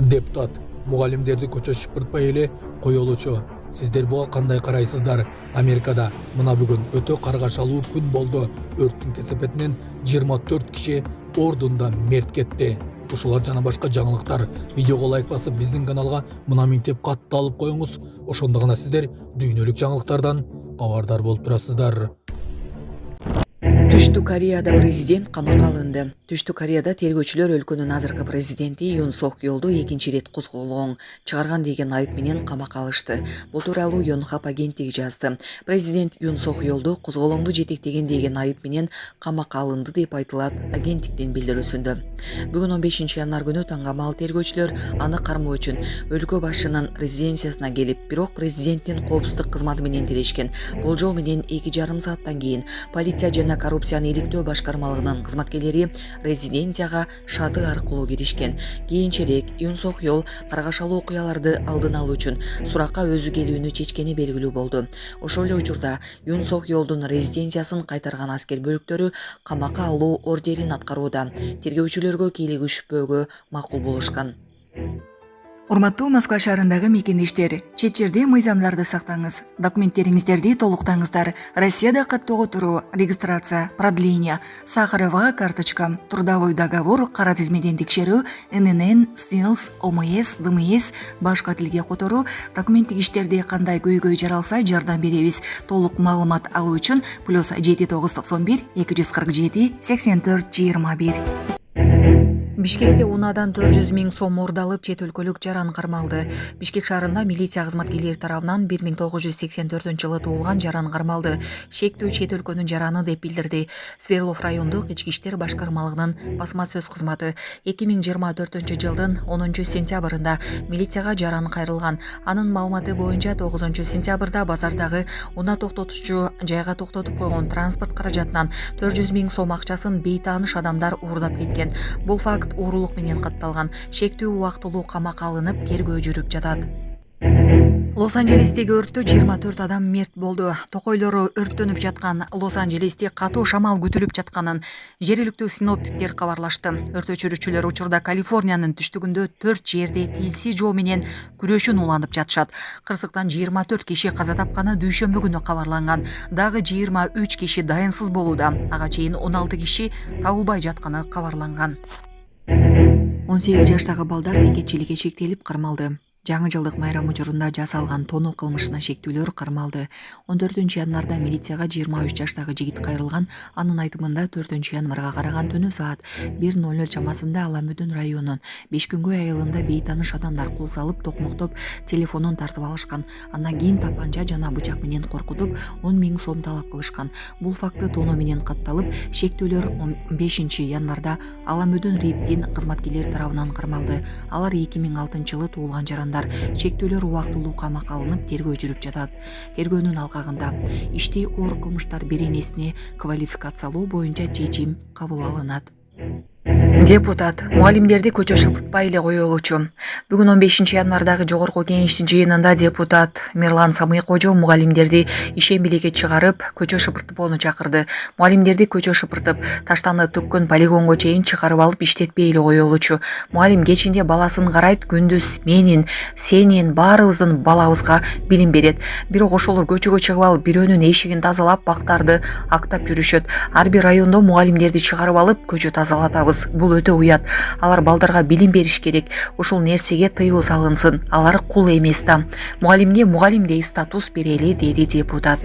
Депутат, muğalimderdi көчө шыпыртпай эле коелучу. Сиздер буга кандай карайсыздар? Америкада мына бүгүн өтө каргашалуу күн болду. Өрттүн кесепетинен 24 киши ордунда мерт кетти. Ушулар жана башка жаңылыктар видеого лайк басып биздин каналга мына минтеп катталып коюңуз. Ошондо гана сиздер дүйнөлүк жаңылыктардан кабардар болуп турасыздар. Түштүк Кореяда президент камакка алынды. Түштүк Кореяда тергөөчүлөр өлкөнүн азыркы президенти Юн Сок Йолду экинчи ирет козголгон чыгарган деген айып менен камакка алышты. Бул тууралуу Yonhap агенттиги жазды. Президент Юн Сок Йолду козголоңду жетектеген деген айып менен камакка алынды деп айтылат агенттиктин билдирүүсүндө. Бүгүн 15 январ күнү таңгамал тергөөчүлөр аны кармоо үчүн өлкө башчынын резиденциясына келип, бирок президенттин коопсуздук кызматы менен тирешкен. Болжол менен 2,5 сааттан кийин полиция жана коррупцияны иликтөө башкармалыгынын кызматкерлери резиденцияга шаты аркылуу киришкен. Кийинчерээк Юн Сок Йол каргашалуу окуяларды алдын алуу үчүн суракка өзү келүүнү чечкени белгилүү болду. Ошол эле учурда Юн Сок Йолдун резиденциясын кайтарган аскер бөлүктөрү камакка алуу ордерин аткарууда. Тергөөчүлөргө кийлигишпөөгө макул болушкан. Урматтуу Москва шаарындагы мекендештер, чет жерде мыйзамдарды сактаңыз, документтериңиздерди толуктаңыздар. Россияда каттоого туруу, регистрация, продление, Сахарова карточка, трудовой договор, кара тизмеден текшерүү, ННН, СНИЛС, ОМС, ДМС, башка тилге которуу, документтик иштерде кандай көйгөй жаралса жардам беребиз. Толук маалымат алуу үчүн +7991 247 84 21. Бишкекте унаадан 400 000 сом мурдалып чет өлкөлүк жаран кармалды. Бишкек шаарында милиция кызматкерлери тарабынан 1984-жылы туулган жаран кармалды. Шектүү чет өлкөнүн жараны деп билдирди Сверлов райондук ички иштер башкармалыгынын басма сөз кызматы. 2024-жылдын 10 сентябрында милицияга жаран кайрылган. Анын маалыматы боюнча 9 сентябрда базардагы унаа токтотуучу жайга токтотуп койгон транспорт каражатынан 400 000 сом акчасын бейтааныш адамдар уурдап кеткен. Бул факт уурулук менен катталган. Шектүү убактылуу камакка алынып, тергөө жүрүп жатат. Лос-Анджелестеги өрттө 24 адам мерт болду. Токойлору өрттөнүп жаткан Лос-Анджелесте катуу шамал күтүлүп жатканын жергиликтүү синоптиктер кабарлашты. Өрт өчүрүүчүлөр учурда Калифорниянын түштүгүндө 4 жерде тилсиз жоо менен күрөшүн уланып жатышат. Кырсыктан 24 киши каза тапканы дүйшөмбү күнү кабарланган. Дагы 23 киши дайынсыз болууда. Ага чейин 16 киши табылбай жатканы кабарланган. 18 жаштагы балдар рекетчиликке шектелип кармалды. Жаңы жылдык майрам учурунда жасалган тоноо кылмышына шектүүлөр кармалды. 14 январда милицияга 23 жаштагы жигит кайрылган. Анын айтымында 4 январга караган түнү саат 1:00 чамасында Аламүдүн районунун Бешкүнгөй айылында бейтааныш адамдар кол салып, токмоктоп, телефонун тартып алышкан. Андан кийин тапанча жана бычак менен коркутуп 10 000 сом талап кылышкан. Бул факты тоноо менен катталып, шектүүлөр 15 январда Аламүдүн риптин кызматкерлери тарабынан кармалды. Алар 2006-жылы туулган жаран. Шектүүлөр убактылуу камакка алынып, тергөө жүрүп жатат. Тергөөнүн алкагында ишти оор кылмыштар беренесине квалификациялоо боюнча чечим кабыл алынат. Депутат, мугалимдерди көчө шыпыртпай эле коелучу. Бүгүн 15 январдагы жогорку кеңештин жыйынында депутат Мирлан Самыйкожо мугалимдерди ишембиликке чыгарып, көчө шыпыртпоону чакырды. Мугалимдерди көчө шыпыртып, таштаны төккөн полигонго чейин чыгарып алып иштетпей эле коелучу. Мугалим кечинде баласын карайт, күндүз менин, сенин, баарыбыздын балабызга билим берет. Бирок ошолор көчөгө чыгып алып, бирөөнүн эшигин тазалап, бактарды актап жүрүшөт. Ар бир райондо мугалимдерди чыгарып алып, көчө тазалатабыз. Бул өтө уят. Алар балдарга билим бериш керек. Ушул нерсеге тыюу салынсын. Алар кул эмес да. Мугалимге мугалимдей статус берели, деди депутат.